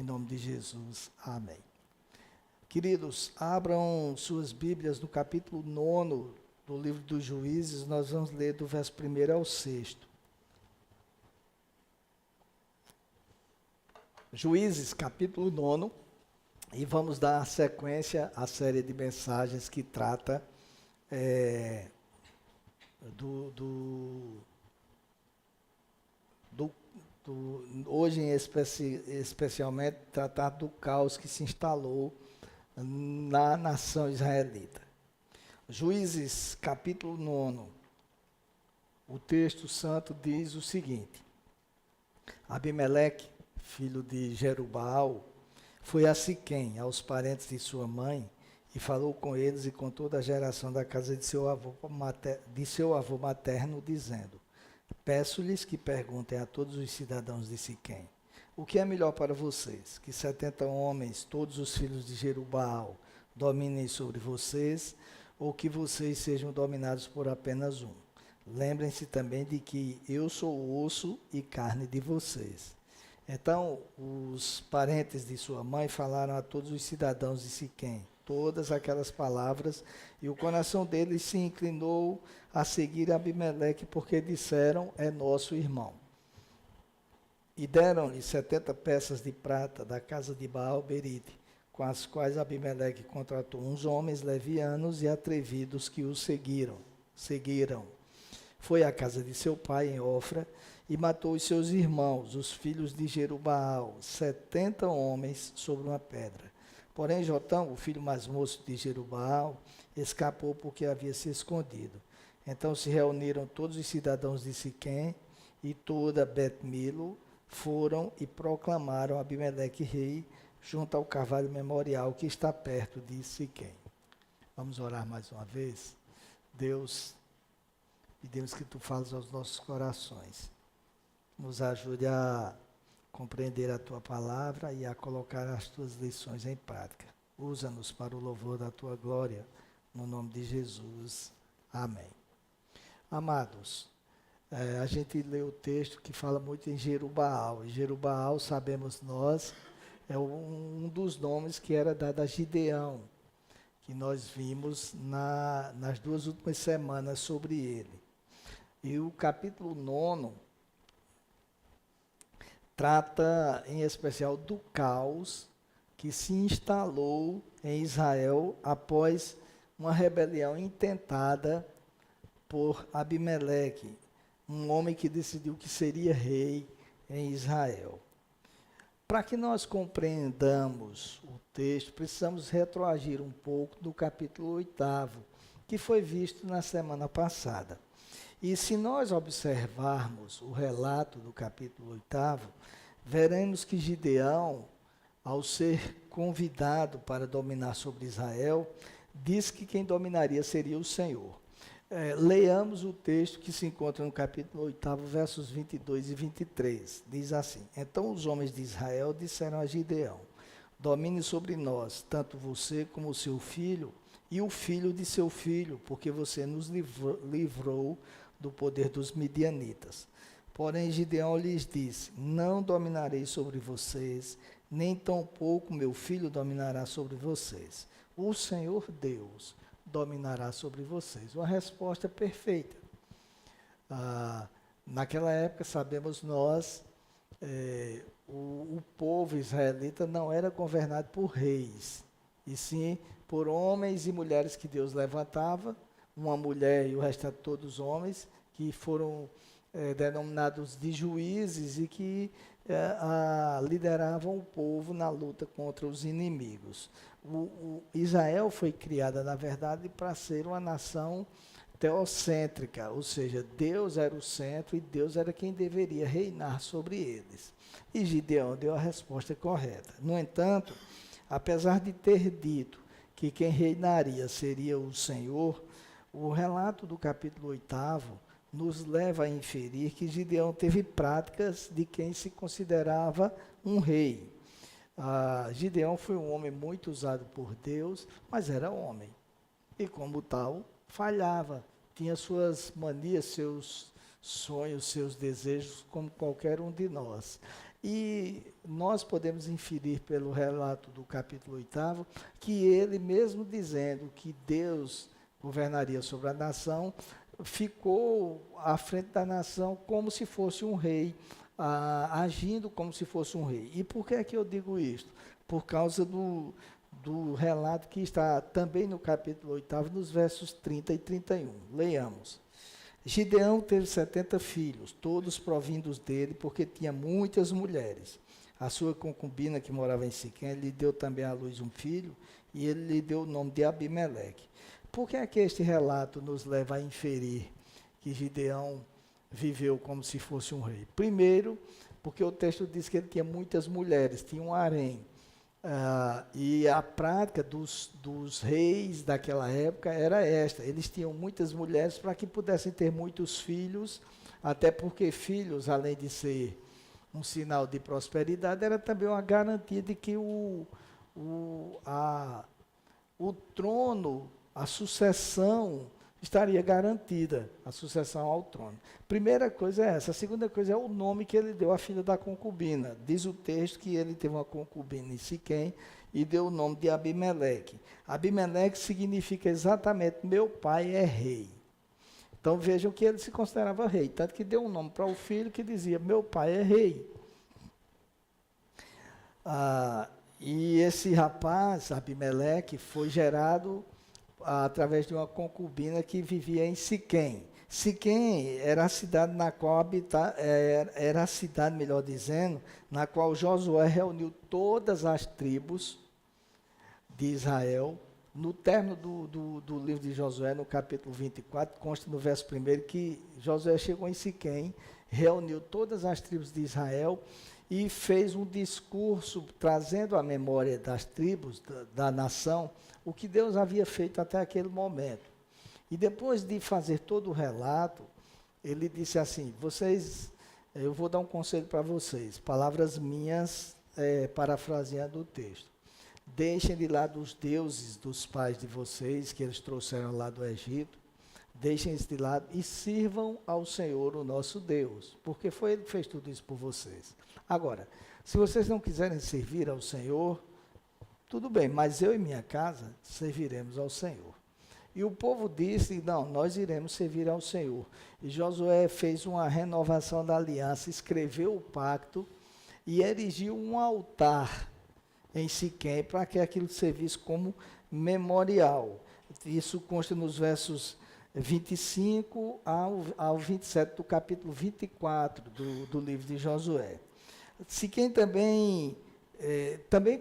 nome de Jesus, amém. Queridos, abram suas Bíblias no capítulo 9 do livro dos Juízes, nós vamos ler do verso 1 ao 6. Juízes, capítulo 9, e vamos dar sequência à série de mensagens que trata hoje especialmente tratar do caos que se instalou na nação israelita. Juízes, capítulo 9, o texto santo diz o seguinte: Abimeleque, filho de Jerubbaal, foi a Siquém, aos parentes de sua mãe, e falou com eles e com toda a geração da casa de seu avô materno, dizendo: peço-lhes que perguntem a todos os cidadãos de Siquém: o que é melhor para vocês? Que 70 homens, todos os filhos de Jerubbaal, dominem sobre vocês, ou que vocês sejam dominados por apenas um? Lembrem-se também de que eu sou osso e carne de vocês. Então, os parentes de sua mãe falaram a todos os cidadãos de Siquém todas aquelas palavras, e o coração deles se inclinou a seguir Abimeleque, porque disseram: é nosso irmão. E deram-lhe 70 peças de prata da casa de Baal-Berite, com as quais Abimeleque contratou uns homens levianos e atrevidos que o seguiram. Foi à casa de seu pai em Ofra e matou os seus irmãos, os filhos de Jerubbaal, 70 homens sobre uma pedra. Porém, Jotão, o filho mais moço de Jerubbaal, escapou porque havia se escondido. Então se reuniram todos os cidadãos de Siquém e toda Bet-Milo, foram e proclamaram Abimeleque rei junto ao carvalho memorial que está perto de Siquém. Vamos orar mais uma vez? Deus, pedimos que tu fales aos nossos corações. Nos ajude a compreender a tua palavra e a colocar as tuas lições em prática. Usa-nos para o louvor da tua glória, no nome de Jesus. Amém. Amados, a gente lê o texto que fala muito em Jerubbaal. E Jerubbaal, sabemos nós, é um dos nomes que era dado a Gideão, que nós vimos nas duas últimas semanas sobre ele. E o capítulo 9 trata, em especial, do caos que se instalou em Israel após uma rebelião intentada por Abimeleque, um homem que decidiu que seria rei em Israel. Para que nós compreendamos o texto, precisamos retroagir um pouco do capítulo 8, que foi visto na semana passada. E se nós observarmos o relato do capítulo 8, veremos que Gideão, ao ser convidado para dominar sobre Israel, disse que quem dominaria seria o Senhor. Leamos o texto que se encontra no capítulo 8, versos 22 e 23. Diz assim: então os homens de Israel disseram a Gideão: domine sobre nós, tanto você como o seu filho, e o filho de seu filho, porque você nos livrou do poder dos midianitas. Porém, Gideão lhes disse: não dominarei sobre vocês, nem tampouco meu filho dominará sobre vocês. O Senhor Deus dominará sobre vocês. Uma resposta perfeita. Naquela época, sabemos nós, o povo israelita não era governado por reis, e sim por homens e mulheres que Deus levantava, uma mulher e o restante todos homens, que foram denominados de juízes e que lideravam o povo na luta contra os inimigos. Israel foi criada, na verdade, para ser uma nação teocêntrica, ou seja, Deus era o centro e Deus era quem deveria reinar sobre eles. E Gideão deu a resposta correta. No entanto, apesar de ter dito que quem reinaria seria o Senhor, o relato do capítulo 8 nos leva a inferir que Gideão teve práticas de quem se considerava um rei. Gideão foi um homem muito usado por Deus, mas era homem. E como tal, falhava. Tinha suas manias, seus sonhos, seus desejos, como qualquer um de nós. E nós podemos inferir pelo relato do capítulo 8º que ele, mesmo dizendo que Deus governaria sobre a nação, ficou à frente da nação como se fosse um rei, agindo como se fosse um rei. E por que é que eu digo isto? Por causa do relato que está também no capítulo 8º, nos versos 30 e 31. Leiamos. Gideão teve 70 filhos, todos provindos dele, porque tinha muitas mulheres. A sua concubina, que morava em Siquém, lhe deu também à luz um filho, e ele lhe deu o nome de Abimeleque. Por que é que este relato nos leva a inferir que Gideão viveu como se fosse um rei? Primeiro, porque o texto diz que ele tinha muitas mulheres, tinha um harém. E a prática dos reis daquela época era esta: eles tinham muitas mulheres para que pudessem ter muitos filhos, até porque filhos, além de ser um sinal de prosperidade, era também uma garantia de que o trono, a sucessão estaria garantida, a sucessão ao trono. Primeira coisa é essa. A segunda coisa é o nome que ele deu à filha da concubina. Diz o texto que ele teve uma concubina em Siquém e deu o nome de Abimeleque. Abimeleque significa exatamente meu pai é rei. Então vejam que ele se considerava rei, tanto que deu um nome para o filho que dizia meu pai é rei. E esse rapaz, Abimeleque, foi gerado através de uma concubina que vivia em Siquém. Siquém era a cidade na qual era a cidade, melhor dizendo, na qual Josué reuniu todas as tribos de Israel. No término do livro de Josué, no capítulo 24, consta no verso 1 que Josué chegou em Siquém, reuniu todas as tribos de Israel e fez um discurso trazendo à memória das tribos, da nação, o que Deus havia feito até aquele momento. E depois de fazer todo o relato, ele disse assim: eu vou dar um conselho para vocês, palavras minhas, parafraseando o texto. Deixem de lado os deuses dos pais de vocês, que eles trouxeram lá do Egito, deixem-os de lado e sirvam ao Senhor, o nosso Deus, porque foi Ele que fez tudo isso por vocês. Agora, se vocês não quiserem servir ao Senhor, tudo bem, mas eu e minha casa serviremos ao Senhor. E o povo disse: não, nós iremos servir ao Senhor. E Josué fez uma renovação da aliança, escreveu o pacto e erigiu um altar em Siquém para que aquilo servisse como memorial. Isso consta nos versos 25 ao 27 do capítulo 24 do livro de Josué. Siquém também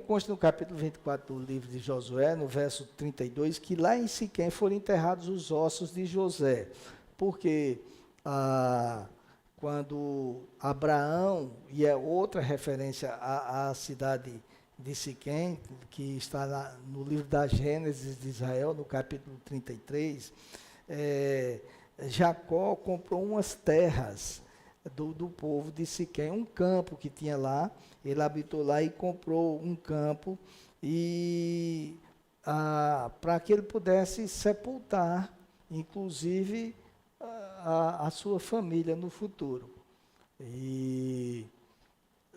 consta no capítulo 24 do livro de Josué, no verso 32, que lá em Siquém foram enterrados os ossos de José, porque quando Abraão, e é outra referência à cidade de Siquém, que está no livro da Gênesis de Israel, no capítulo 33, Jacó comprou umas terras do povo de Siquém, um campo que tinha lá. Ele habitou lá e comprou um campo para que ele pudesse sepultar, inclusive, a sua família no futuro. E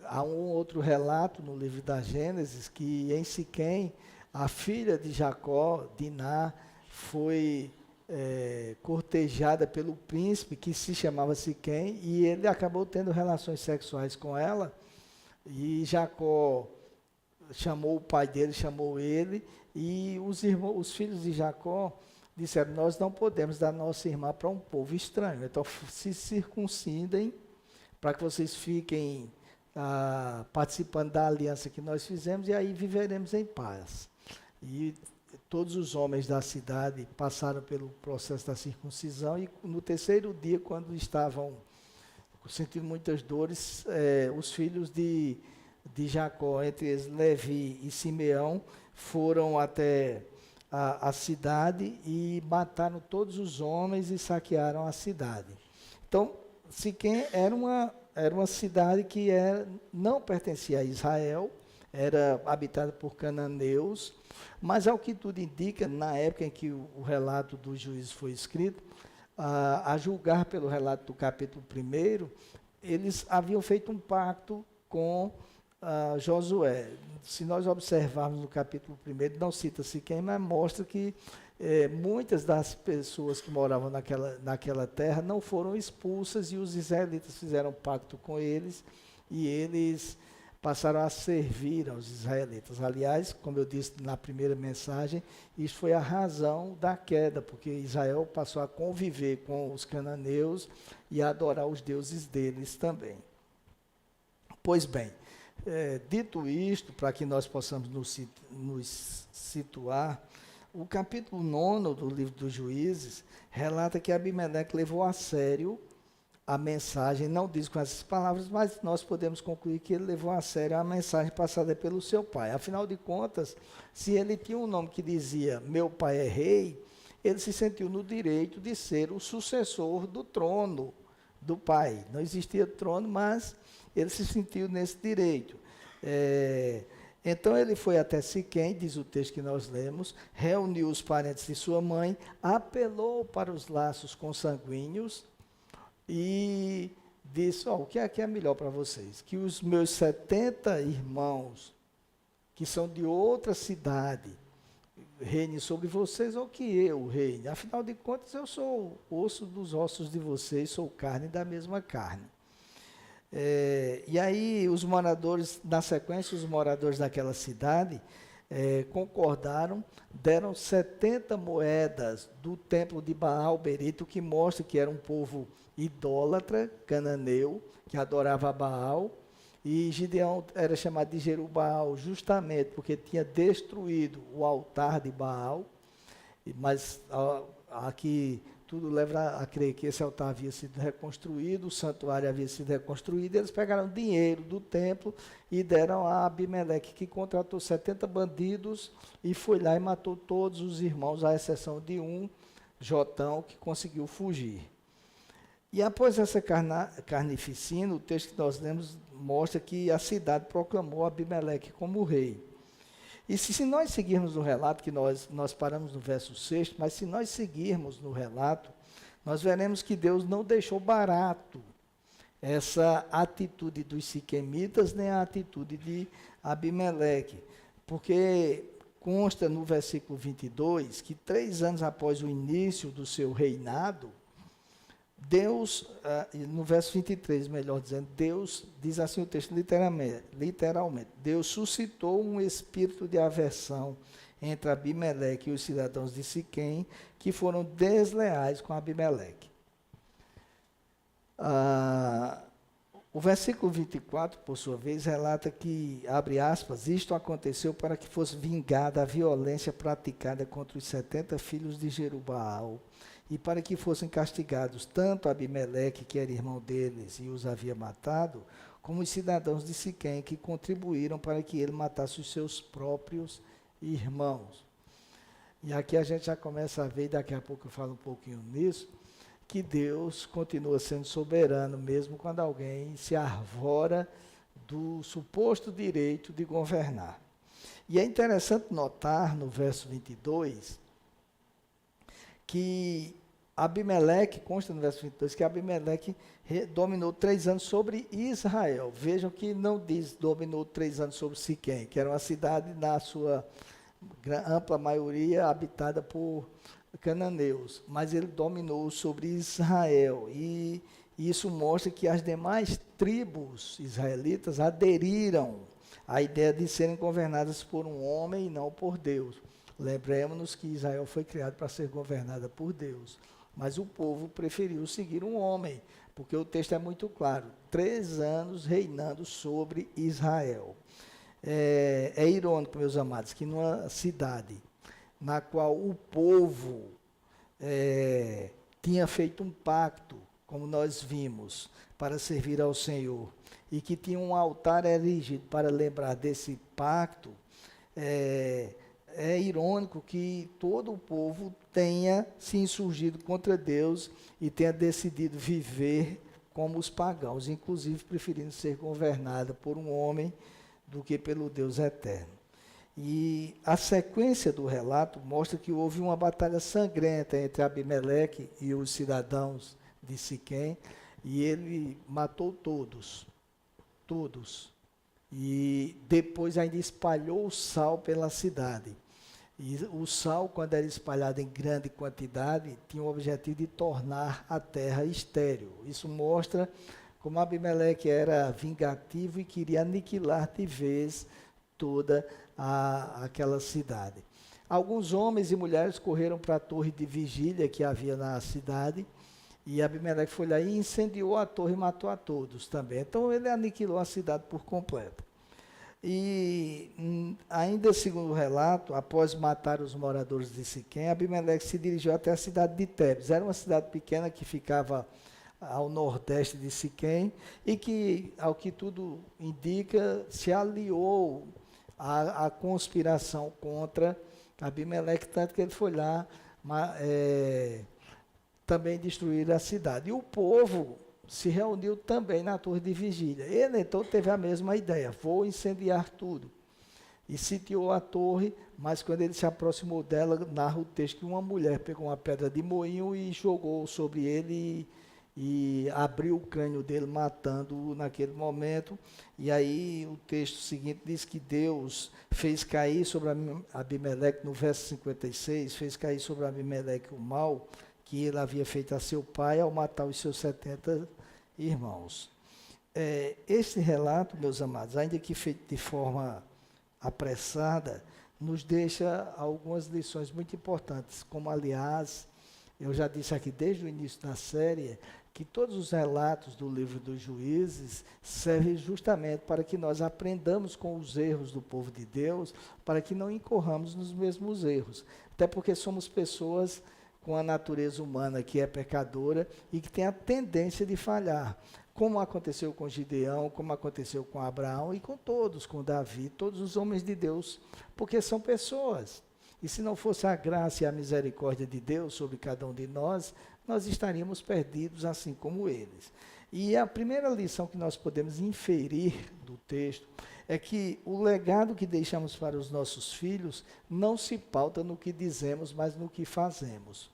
há um outro relato no livro da Gênesis que em Siquém a filha de Jacó, Diná, foi cortejada pelo príncipe que se chamava Siquém, e ele acabou tendo relações sexuais com ela. E Jacó chamou o pai dele, chamou ele, e os filhos de Jacó disseram: nós não podemos dar nossa irmã para um povo estranho, então se circuncidem para que vocês fiquem participando da aliança que nós fizemos, e aí viveremos em paz. E todos os homens da cidade passaram pelo processo da circuncisão, e no terceiro dia, quando estavam sentindo muitas dores, os filhos de Jacó, entre eles Levi e Simeão, foram até a cidade e mataram todos os homens e saquearam a cidade. Então, Siquém era uma cidade que não pertencia a Israel, era habitada por cananeus, mas ao que tudo indica, na época em que o relato dos juízes foi escrito, a julgar pelo relato do capítulo 1, eles haviam feito um pacto com Josué. Se nós observarmos no capítulo 1, não cita Siquém, mas mostra que muitas das pessoas que moravam naquela terra não foram expulsas, e os israelitas fizeram pacto com eles, e eles passaram a servir aos israelitas. Aliás, como eu disse na primeira mensagem, isso foi a razão da queda, porque Israel passou a conviver com os cananeus e a adorar os deuses deles também. Pois bem, dito isto, para que nós possamos nos situar, o capítulo 9 do livro dos Juízes relata que Abimeleque levou a sério a mensagem, não diz com essas palavras, mas nós podemos concluir que ele levou a sério a mensagem passada pelo seu pai. Afinal de contas, se ele tinha um nome que dizia, meu pai é rei, ele se sentiu no direito de ser o sucessor do trono do pai. Não existia trono, mas ele se sentiu nesse direito. Então ele foi até Siquém, diz o texto que nós lemos, reuniu os parentes de sua mãe, apelou para os laços consanguíneos e disse, o que é melhor para vocês? Que os meus 70 irmãos, que são de outra cidade, reinem sobre vocês, ou que eu reine? Afinal de contas, eu sou osso dos ossos de vocês, sou carne da mesma carne. E aí os moradores, na sequência, os moradores daquela cidade concordaram, deram 70 moedas do templo de Baal Berito, que mostra que era um povo idólatra, cananeu, que adorava Baal, e Gideão era chamado de Jerubbaal justamente porque tinha destruído o altar de Baal, mas aqui tudo leva a crer que esse altar havia sido reconstruído, o santuário havia sido reconstruído, eles pegaram dinheiro do templo e deram a Abimeleque, que contratou 70 bandidos e foi lá e matou todos os irmãos, à exceção de um, Jotão, que conseguiu fugir. E após essa carnificina, o texto que nós lemos mostra que a cidade proclamou Abimeleque como rei. E se nós seguirmos no relato, que nós paramos no verso 6, mas se nós seguirmos no relato, nós veremos que Deus não deixou barato essa atitude dos siquemitas, nem a atitude de Abimeleque, porque consta no versículo 22, que 3 anos após o início do seu reinado, Deus, no verso 23, melhor dizendo, Deus, diz assim o texto literalmente, Deus suscitou um espírito de aversão entre Abimeleque e os cidadãos de Siquém, que foram desleais com Abimeleque. O versículo 24, por sua vez, relata que, abre aspas, isto aconteceu para que fosse vingada a violência praticada contra os 70 filhos de Jerubbaal, e para que fossem castigados tanto Abimeleque, que era irmão deles e os havia matado, como os cidadãos de Siquém, que contribuíram para que ele matasse os seus próprios irmãos. E aqui a gente já começa a ver, e daqui a pouco eu falo um pouquinho nisso, que Deus continua sendo soberano, mesmo quando alguém se arvora do suposto direito de governar. E é interessante notar, no verso 22, que Abimeleque, consta no verso 22, que Abimeleque dominou 3 anos sobre Israel. Vejam que não diz dominou 3 anos sobre Siquém, que era uma cidade, na sua ampla maioria, habitada por cananeus, mas ele dominou sobre Israel, e isso mostra que as demais tribos israelitas aderiram à ideia de serem governadas por um homem e não por Deus. Lembremos-nos que Israel foi criado para ser governada por Deus, mas o povo preferiu seguir um homem, porque o texto é muito claro, 3 anos reinando sobre Israel. É irônico, meus amados, que numa cidade na qual o povo tinha feito um pacto, como nós vimos, para servir ao Senhor, e que tinha um altar erigido para lembrar desse pacto, é irônico que todo o povo tenha se insurgido contra Deus e tenha decidido viver como os pagãos, inclusive preferindo ser governada por um homem do que pelo Deus eterno. E a sequência do relato mostra que houve uma batalha sangrenta entre Abimeleque e os cidadãos de Siquém, e ele matou todos, E depois ainda espalhou o sal pela cidade. E o sal, quando era espalhado em grande quantidade, tinha o objetivo de tornar a terra estéril. Isso mostra como Abimeleque era vingativo e queria aniquilar de vez toda aquela cidade. Alguns homens e mulheres correram para a torre de vigília que havia na cidade, e Abimeleque foi lá e incendiou a torre e matou a todos também. Então ele aniquilou a cidade por completo. E ainda segundo o relato, após matar os moradores de Siquém, Abimeleque se dirigiu até a cidade de Tebes. Era uma cidade pequena que ficava ao nordeste de Siquém e que, ao que tudo indica, se aliou à conspiração contra Abimeleque, tanto que ele foi lá também destruir a cidade. E o povo se reuniu também na torre de vigília. Ele então teve a mesma ideia, vou incendiar tudo. E sitiou a torre, mas quando ele se aproximou dela, narra o texto que uma mulher pegou uma pedra de moinho e jogou sobre ele e abriu o crânio dele, matando-o naquele momento. E aí o texto seguinte diz que Deus fez cair sobre Abimeleque, no verso 56, fez cair sobre Abimeleque o mal que ele havia feito a seu pai ao matar os seus 70 irmãos. Este relato, meus amados, ainda que feito de forma apressada, nos deixa algumas lições muito importantes, como, aliás, eu já disse aqui desde o início da série, que todos os relatos do livro dos Juízes servem justamente para que nós aprendamos com os erros do povo de Deus, para que não incorramos nos mesmos erros. Até porque somos pessoas com a natureza humana que é pecadora e que tem a tendência de falhar, como aconteceu com Gideão, como aconteceu com Abraão e com todos, com Davi, todos os homens de Deus, porque são pessoas. E se não fosse a graça e a misericórdia de Deus sobre cada um de nós, nós estaríamos perdidos assim como eles. E a primeira lição que nós podemos inferir do texto é que o legado que deixamos para os nossos filhos não se pauta no que dizemos, mas no que fazemos.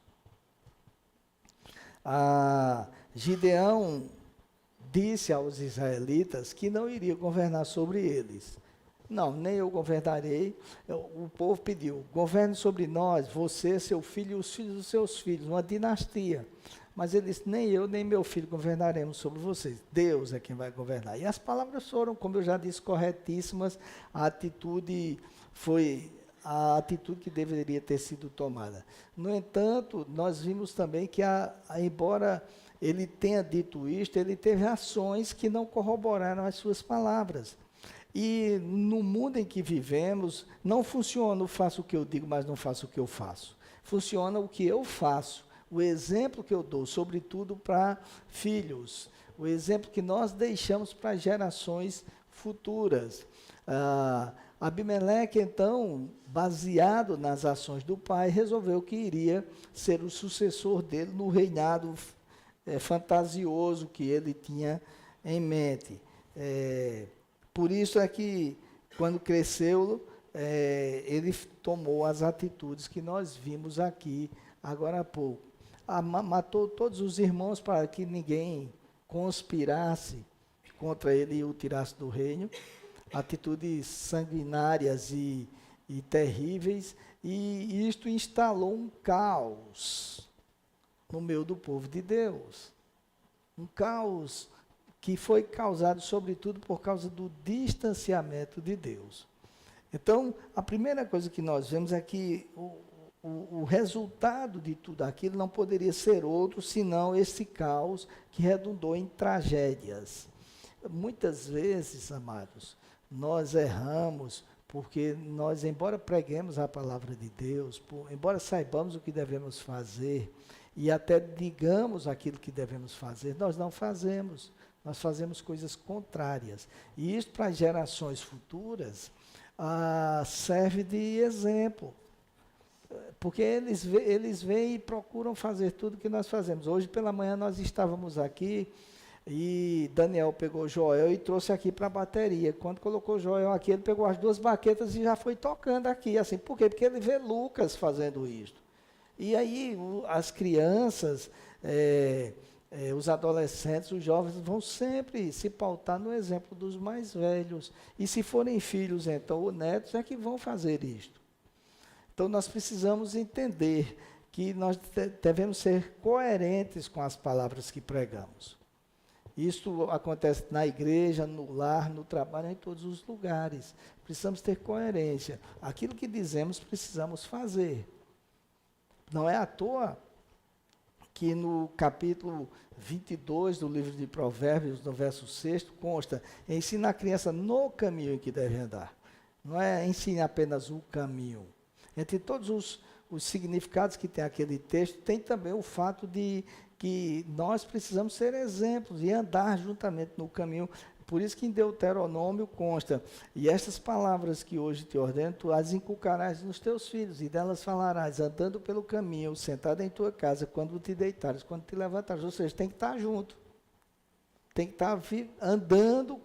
Gideão disse aos israelitas que não iria governar sobre eles. Não, nem eu governarei. O povo pediu, governe sobre nós, você, seu filho e os filhos dos seus filhos, uma dinastia. Mas ele disse, nem eu, nem meu filho governaremos sobre vocês. Deus é quem vai governar. E as palavras foram, como eu já disse, corretíssimas. A atitude foi a atitude que deveria ter sido tomada. No entanto, nós vimos também que, embora ele tenha dito isto, ele teve ações que não corroboraram as suas palavras. E no mundo em que vivemos, não funciona o faço o que eu digo, mas não faço o que eu faço. Funciona o que eu faço. O exemplo que eu dou, sobretudo para filhos, o exemplo que nós deixamos para gerações futuras. Abimeleque, então, baseado nas ações do pai, resolveu que iria ser o sucessor dele no reinado fantasioso que ele tinha em mente. Por isso é que, quando cresceu, ele tomou as atitudes que nós vimos aqui agora há pouco. Matou todos os irmãos para que ninguém conspirasse contra ele e o tirasse do reino. Atitudes sanguinárias e terríveis. E isto instalou um caos no meio do povo de Deus. Um caos que foi causado, sobretudo, por causa do distanciamento de Deus. Então, a primeira coisa que nós vemos é que o resultado de tudo aquilo não poderia ser outro, senão esse caos que redundou em tragédias. Muitas vezes, amados, nós erramos porque nós, embora preguemos a palavra de Deus, embora saibamos o que devemos fazer e até digamos aquilo que devemos fazer, nós não fazemos. Nós fazemos coisas contrárias. E isso, para gerações futuras, serve de exemplo. Porque eles vêm e procuram fazer tudo o que nós fazemos. Hoje pela manhã nós estávamos aqui e Daniel pegou Joel e trouxe aqui para a bateria. Quando colocou Joel aqui, ele pegou as duas baquetas e já foi tocando aqui. Assim, por quê? Porque ele vê Lucas fazendo isso. E aí as crianças os adolescentes, os jovens vão sempre se pautar no exemplo dos mais velhos. E se forem filhos, então, ou netos, é que vão fazer isto. Então, nós precisamos entender que nós devemos ser coerentes com as palavras que pregamos. Isso acontece na igreja, no lar, no trabalho, em todos os lugares. Precisamos ter coerência. Aquilo que dizemos, precisamos fazer. Não é à toa que no capítulo 22 do livro de Provérbios, no verso 6, consta: ensina a criança no caminho em que deve andar. Não é ensine apenas o caminho. Entre todos os significados que tem aquele texto, tem também o fato de que nós precisamos ser exemplos e andar juntamente no caminho. Por isso que em Deuteronômio consta: e estas palavras que hoje te ordeno, tu as inculcarás nos teus filhos, e delas falarás, andando pelo caminho, sentado em tua casa, quando te deitares, quando te levantares. Ou seja, tem que estar junto. Tem que estar andando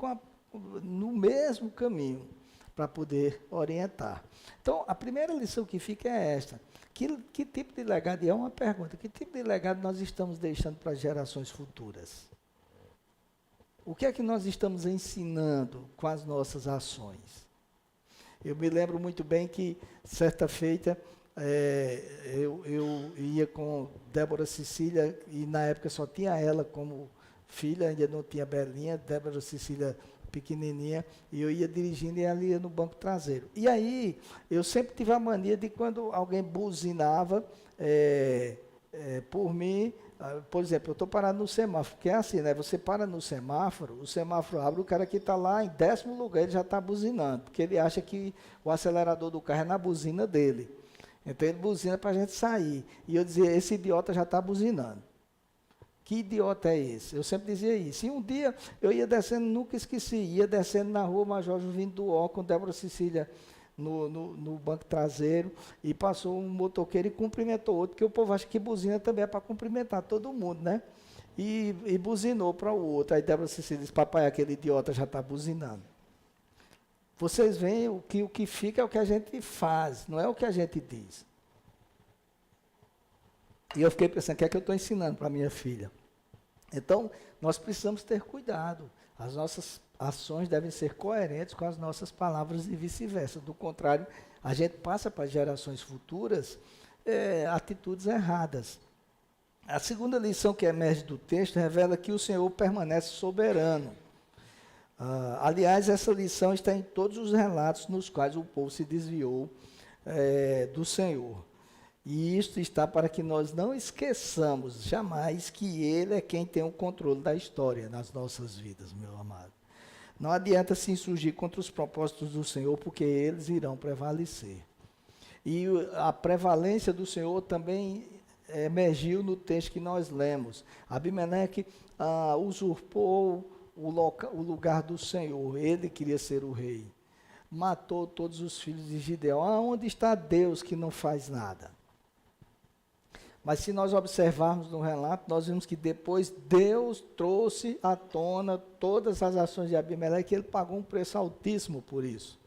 no mesmo caminho, para poder orientar. Então, a primeira lição que fica é esta: que tipo de legado, e é uma pergunta, que tipo de legado nós estamos deixando para as gerações futuras? O que é que nós estamos ensinando com as nossas ações? Eu me lembro muito bem que, certa feita, eu ia com Débora Cecília, e na época só tinha ela como filha, ainda não tinha Belinha, Débora Cecília pequenininha, e eu ia dirigindo e ela ia no banco traseiro. E aí, eu sempre tive a mania de, quando alguém buzinava por mim, por exemplo, eu estou parado no semáforo, porque é assim, né? Você para no semáforo, o semáforo abre, o cara que está lá em 10º lugar, ele já está buzinando, porque ele acha que o acelerador do carro é na buzina dele. Então ele buzina para a gente sair. E eu dizia: esse idiota já está buzinando. Que idiota é esse? Eu sempre dizia isso. E um dia eu ia descendo, nunca esqueci, ia descendo na rua Major vindo do Ó, com Débora Cecília no banco traseiro, e passou um motoqueiro e cumprimentou outro, que o povo acha que buzina também é para cumprimentar todo mundo, né? E buzinou para o outro. Aí Débora Cecília disse: papai, aquele idiota já está buzinando. Vocês veem o que fica é o que a gente faz, não é o que a gente diz. E eu fiquei pensando: o que é que eu estou ensinando para minha filha? Então, nós precisamos ter cuidado. As nossas ações devem ser coerentes com as nossas palavras e vice-versa. Do contrário, a gente passa para as gerações futuras atitudes erradas. A segunda lição que emerge do texto revela que o Senhor permanece soberano. Aliás, essa lição está em todos os relatos nos quais o povo se desviou do Senhor. E isto está para que nós não esqueçamos jamais que Ele é quem tem o controle da história nas nossas vidas, meu amado. Não adianta se insurgir contra os propósitos do Senhor, porque eles irão prevalecer. E a prevalência do Senhor também emergiu no texto que nós lemos. Abimeleque usurpou o lugar do Senhor, ele queria ser o rei. Matou todos os filhos de Gideão. Onde está Deus que não faz nada? Mas se nós observarmos no relato, nós vimos que depois Deus trouxe à tona todas as ações de Abimeleque, e ele pagou um preço altíssimo por isso.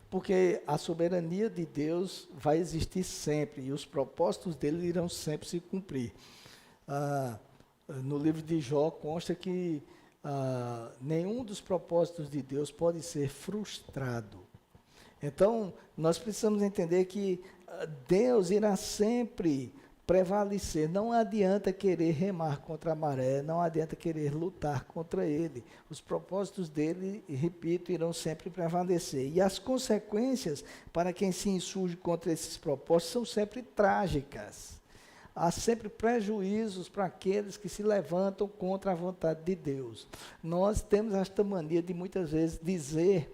Porque a soberania de Deus vai existir sempre, e os propósitos dele irão sempre se cumprir. No livro de Jó consta que nenhum dos propósitos de Deus pode ser frustrado. Então, nós precisamos entender que Deus irá sempre prevalecer. Não adianta querer remar contra a maré, não adianta querer lutar contra ele. Os propósitos dele, repito, irão sempre prevalecer. E as consequências para quem se insurge contra esses propósitos são sempre trágicas. Há sempre prejuízos para aqueles que se levantam contra a vontade de Deus. Nós temos esta mania de muitas vezes dizer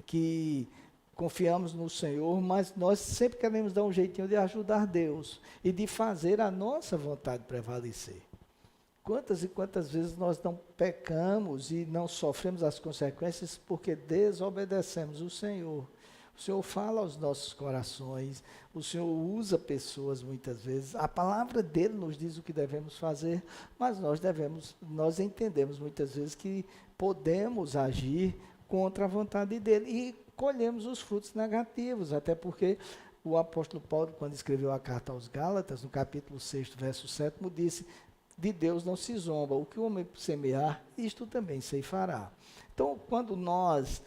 que confiamos no Senhor, mas nós sempre queremos dar um jeitinho de ajudar Deus e de fazer a nossa vontade prevalecer. Quantas e quantas vezes nós não pecamos e não sofremos as consequências porque desobedecemos o Senhor. O Senhor fala aos nossos corações, o Senhor usa pessoas muitas vezes, a palavra dele nos diz o que devemos fazer, mas nós entendemos muitas vezes que podemos agir contra a vontade dele e colhemos os frutos negativos, até porque o apóstolo Paulo, quando escreveu a carta aos Gálatas, no capítulo 6, verso 7, disse: de Deus não se zomba. O que o homem semear, isto também ceifará. Então, quando nós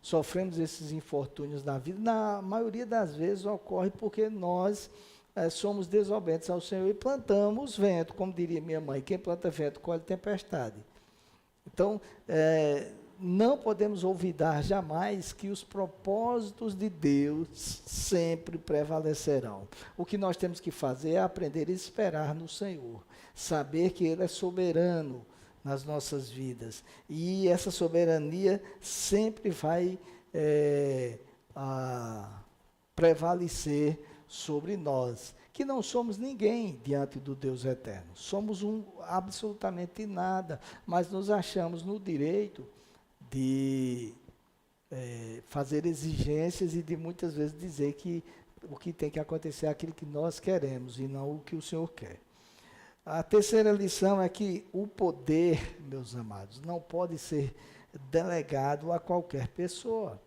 sofremos esses infortúnios na vida, na maioria das vezes ocorre porque nós somos desobedientes ao Senhor e plantamos vento, como diria minha mãe, quem planta vento colhe tempestade. Então, não podemos olvidar jamais que os propósitos de Deus sempre prevalecerão. O que nós temos que fazer é aprender a esperar no Senhor, saber que Ele é soberano nas nossas vidas. E essa soberania sempre vai prevalecer sobre nós, que não somos ninguém diante do Deus eterno. Somos absolutamente nada, mas nos achamos no direito de fazer exigências e de muitas vezes dizer que o que tem que acontecer é aquilo que nós queremos e não o que o Senhor quer. A terceira lição é que o poder, meus amados, não pode ser delegado a qualquer pessoa.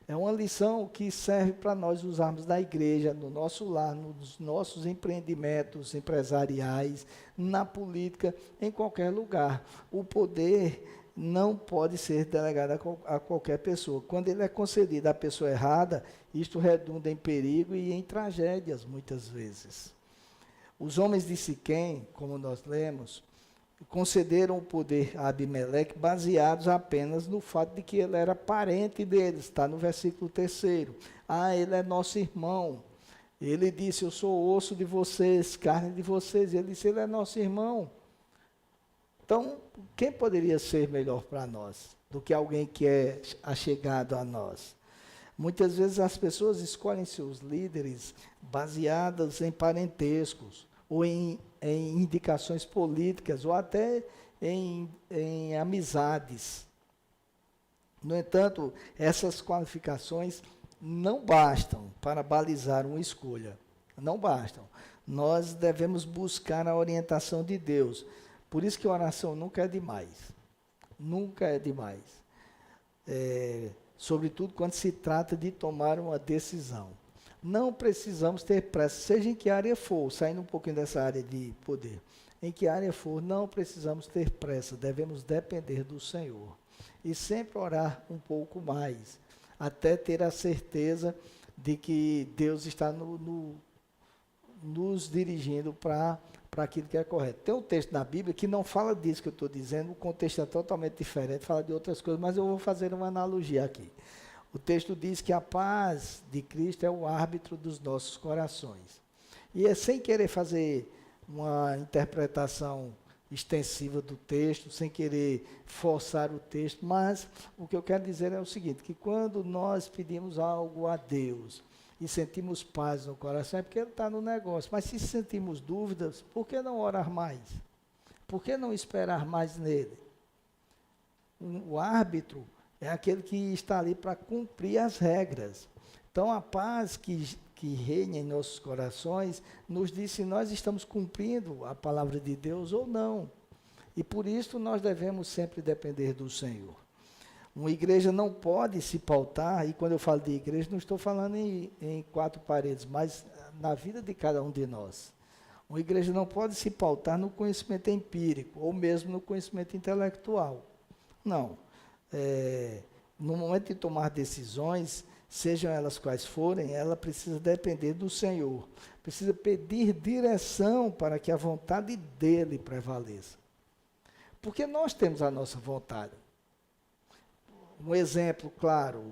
É uma lição que serve para nós usarmos na igreja, no nosso lar, nos nossos empreendimentos empresariais, na política, em qualquer lugar. O poder não pode ser delegado a qualquer pessoa. Quando ele é concedido à pessoa errada, isto redunda em perigo e em tragédias, muitas vezes. Os homens de Siquém, como nós lemos, concederam o poder a Abimeleque baseados apenas no fato de que ele era parente deles, está no versículo 3º. Ele é nosso irmão. Ele disse, eu sou osso de vocês, carne de vocês. Ele disse, ele é nosso irmão. Então, quem poderia ser melhor para nós do que alguém que é achegado a nós? Muitas vezes as pessoas escolhem seus líderes baseadas em parentescos, ou em indicações políticas, ou até em amizades. No entanto, essas qualificações não bastam para balizar uma escolha. Não bastam. Nós devemos buscar a orientação de Deus. Por isso que a oração nunca é demais. Nunca é demais. Sobretudo quando se trata de tomar uma decisão. Não precisamos ter pressa, seja em que área for, saindo um pouquinho dessa área de poder. Em que área for, não precisamos ter pressa, devemos depender do Senhor. E sempre orar um pouco mais, até ter a certeza de que Deus está nos dirigindo para aquilo que é correto. Tem um texto na Bíblia que não fala disso que eu estou dizendo, o contexto é totalmente diferente, fala de outras coisas, mas eu vou fazer uma analogia aqui. O texto diz que a paz de Cristo é o árbitro dos nossos corações. E é sem querer fazer uma interpretação extensiva do texto, sem querer forçar o texto, mas o que eu quero dizer é o seguinte, que quando nós pedimos algo a Deus e sentimos paz no coração, é porque Ele está no negócio. Mas se sentimos dúvidas, por que não orar mais? Por que não esperar mais nele? O árbitro é aquele que está ali para cumprir as regras. Então, a paz que reina em nossos corações nos diz se nós estamos cumprindo a palavra de Deus ou não. E por isso nós devemos sempre depender do Senhor. Uma igreja não pode se pautar, e quando eu falo de igreja, não estou falando em quatro paredes, mas na vida de cada um de nós. Uma igreja não pode se pautar no conhecimento empírico, ou mesmo no conhecimento intelectual. Não. No momento de tomar decisões, sejam elas quais forem, ela precisa depender do Senhor. Precisa pedir direção para que a vontade dEle prevaleça. Porque nós temos a nossa vontade. Um exemplo claro,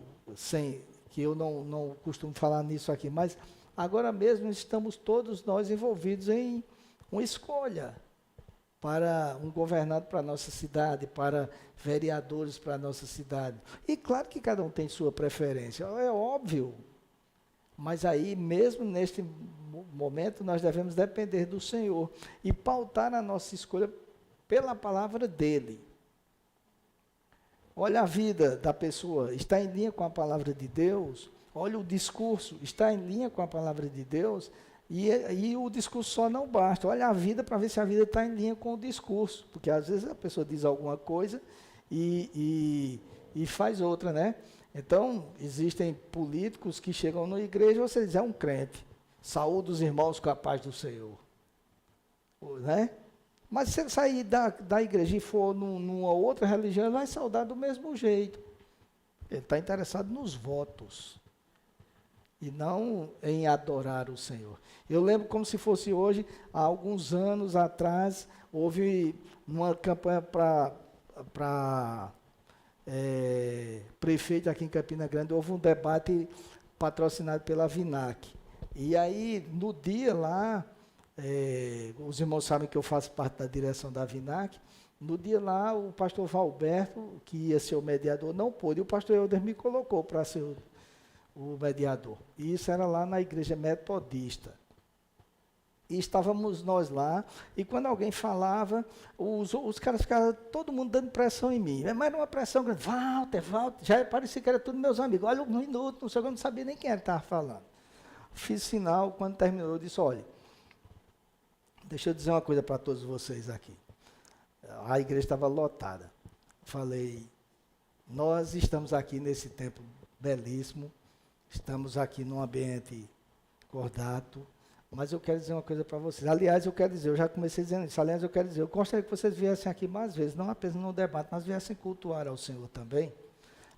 que eu não costumo falar nisso aqui, mas agora mesmo estamos todos nós envolvidos em uma escolha para um governado para a nossa cidade, para vereadores para a nossa cidade. E claro que cada um tem sua preferência, é óbvio. Mas aí, mesmo neste momento, nós devemos depender do Senhor e pautar a nossa escolha pela palavra dEle. Olha a vida da pessoa, está em linha com a palavra de Deus? Olha o discurso, está em linha com a palavra de Deus? E o discurso só não basta. Olha a vida para ver se a vida está em linha com o discurso. Porque às vezes a pessoa diz alguma coisa e faz outra, né? Então, existem políticos que chegam na igreja e você diz, é um crente. Saúde os irmãos com a paz do Senhor. né? Mas se ele sair da igreja e for numa outra religião, ele vai saudar do mesmo jeito. Ele está interessado nos votos e não em adorar o Senhor. Eu lembro como se fosse hoje, há alguns anos atrás, houve uma campanha para prefeito aqui em Campina Grande, houve um debate patrocinado pela Vinac. E aí, no dia lá, os irmãos sabem que eu faço parte da direção da Vinac, no dia lá, o pastor Valberto, que ia ser o mediador, não pôde, e o pastor Helder me colocou para ser o mediador. E isso era lá na igreja metodista. E estávamos nós lá, e quando alguém falava, os caras ficavam, todo mundo dando pressão em mim. Mas era uma pressão grande, Walter, já parecia que era tudo meus amigos. Olha, um minuto, não sei, eu não sabia nem quem ele estava falando. Fiz sinal, quando terminou, eu disse, olha, deixa eu dizer uma coisa para todos vocês aqui. A igreja estava lotada. Falei, nós estamos aqui nesse tempo belíssimo, estamos aqui num ambiente cordato, mas eu quero dizer uma coisa para vocês. Aliás, eu já comecei dizendo isso, aliás, eu quero dizer, eu gostaria que vocês viessem aqui mais vezes, não apenas no debate, mas viessem cultuar ao Senhor também.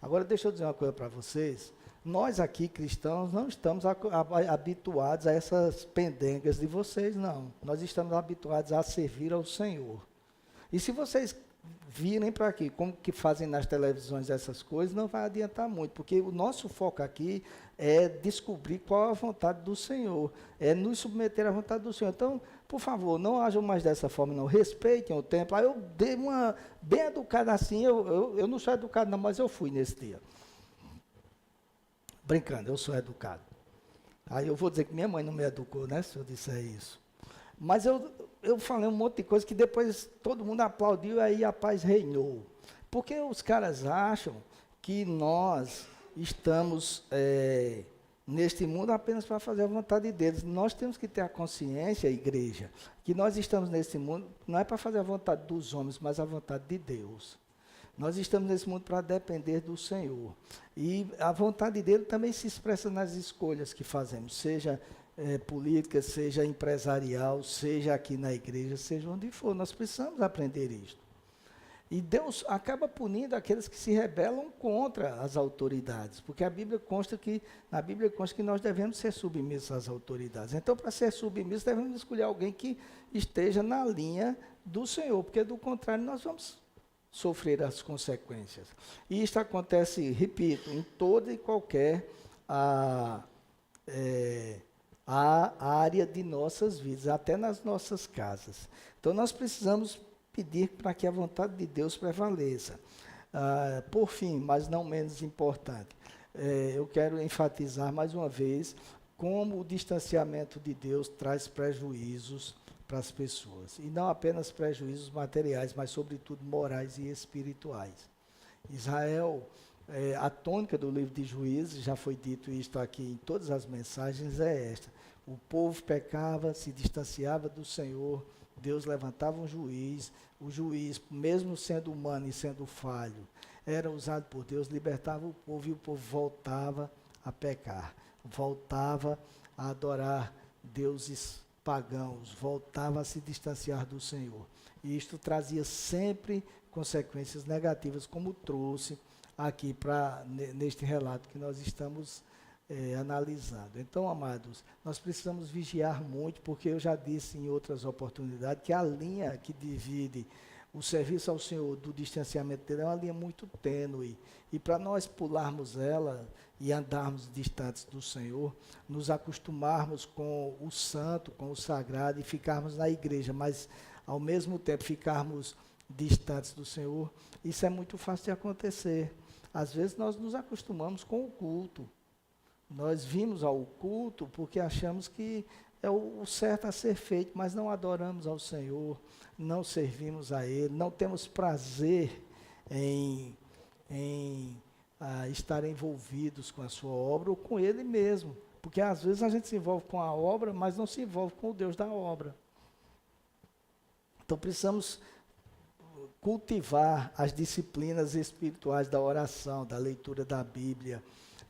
Agora, deixa eu dizer uma coisa para vocês. Nós aqui, cristãos, não estamos habituados a essas pendengas de vocês, não. Nós estamos habituados a servir ao Senhor. E se vocês virem para aqui, como que fazem nas televisões essas coisas, não vai adiantar muito, porque o nosso foco aqui é descobrir qual é a vontade do Senhor, é nos submeter à vontade do Senhor. Então, por favor, não ajam mais dessa forma, não. Respeitem o tempo. Aí eu dei uma bem educada assim, eu não sou educado não, mas eu fui nesse dia. Brincando, eu sou educado. Aí eu vou dizer que minha mãe não me educou, né, se eu disser isso. Mas eu falei um monte de coisa que depois todo mundo aplaudiu e aí a paz reinou. Porque os caras acham que nós estamos neste mundo apenas para fazer a vontade deles. Nós temos que ter a consciência, a igreja, que nós estamos nesse mundo não é para fazer a vontade dos homens, mas a vontade de Deus. Nós estamos nesse mundo para depender do Senhor. E a vontade dele também se expressa nas escolhas que fazemos, seja política, seja empresarial, seja aqui na igreja, seja onde for. Nós precisamos aprender isto. E Deus acaba punindo aqueles que se rebelam contra as autoridades, porque na Bíblia consta que nós devemos ser submissos às autoridades. Então, para ser submissos, devemos escolher alguém que esteja na linha do Senhor, porque do contrário nós vamos sofrer as consequências. E isto acontece, repito, em toda e qualquer área de nossas vidas, até nas nossas casas. Então, nós precisamos pedir para que a vontade de Deus prevaleça. Por fim, mas não menos importante, eu quero enfatizar mais uma vez como o distanciamento de Deus traz prejuízos para as pessoas. E não apenas prejuízos materiais, mas sobretudo morais e espirituais. Israel, a tônica do livro de Juízes, já foi dito isto aqui em todas as mensagens, é esta. O povo pecava, se distanciava do Senhor, Deus levantava um juiz, o juiz, mesmo sendo humano e sendo falho, era usado por Deus, libertava o povo e o povo voltava a pecar, voltava a adorar deuses pagãos, voltava a se distanciar do Senhor. E isto trazia sempre consequências negativas, como trouxe aqui neste relato que nós estamos analisando. Então, amados, nós precisamos vigiar muito, porque eu já disse em outras oportunidades que a linha que divide o serviço ao Senhor do distanciamento dele é uma linha muito tênue. E para nós pularmos ela e andarmos distantes do Senhor, nos acostumarmos com o santo, com o sagrado e ficarmos na igreja, mas ao mesmo tempo ficarmos distantes do Senhor, isso é muito fácil de acontecer. Às vezes nós nos acostumamos com o culto. Nós vimos ao culto porque achamos que é o certo a ser feito, mas não adoramos ao Senhor, não servimos a Ele, não temos prazer em estar envolvidos com a sua obra ou com Ele mesmo. Porque às vezes a gente se envolve com a obra, mas não se envolve com o Deus da obra. Então precisamos cultivar as disciplinas espirituais da oração, da leitura da Bíblia,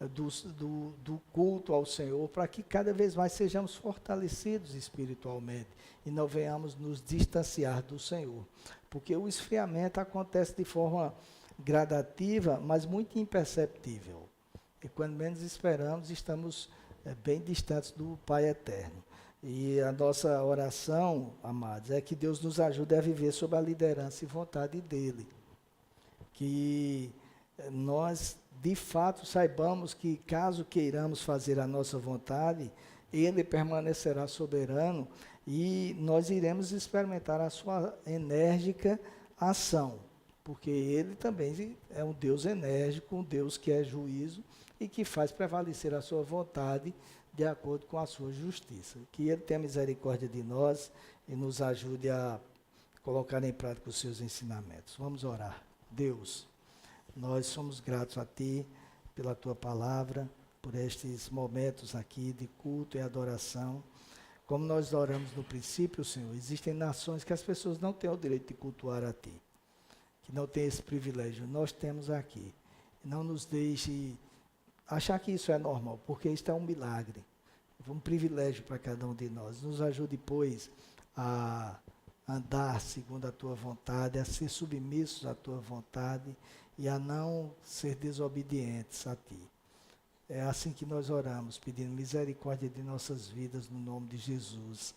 do culto ao Senhor, para que cada vez mais sejamos fortalecidos espiritualmente e não venhamos nos distanciar do Senhor. Porque o esfriamento acontece de forma gradativa, mas muito imperceptível. E quando menos esperamos, estamos bem distantes do Pai Eterno. E a nossa oração, amados, é que Deus nos ajude a viver sob a liderança e vontade dEle. Que nós, de fato, saibamos que, caso queiramos fazer a nossa vontade, Ele permanecerá soberano e nós iremos experimentar a sua enérgica ação. Porque Ele também é um Deus enérgico, um Deus que é juízo e que faz prevalecer a sua vontade de acordo com a sua justiça. Que Ele tenha misericórdia de nós e nos ajude a colocar em prática os seus ensinamentos. Vamos orar. Deus, nós somos gratos a Ti pela Tua palavra, por estes momentos aqui de culto e adoração. Como nós oramos no princípio, Senhor, existem nações que as pessoas não têm o direito de cultuar a Ti, que não têm esse privilégio. Nós temos aqui. Não nos deixe achar que isso é normal, porque isso é um milagre, um privilégio para cada um de nós. Nos ajude, pois, a andar segundo a Tua vontade, a ser submissos à Tua vontade e a não ser desobedientes a Ti. É assim que nós oramos, pedindo misericórdia de nossas vidas, no nome de Jesus.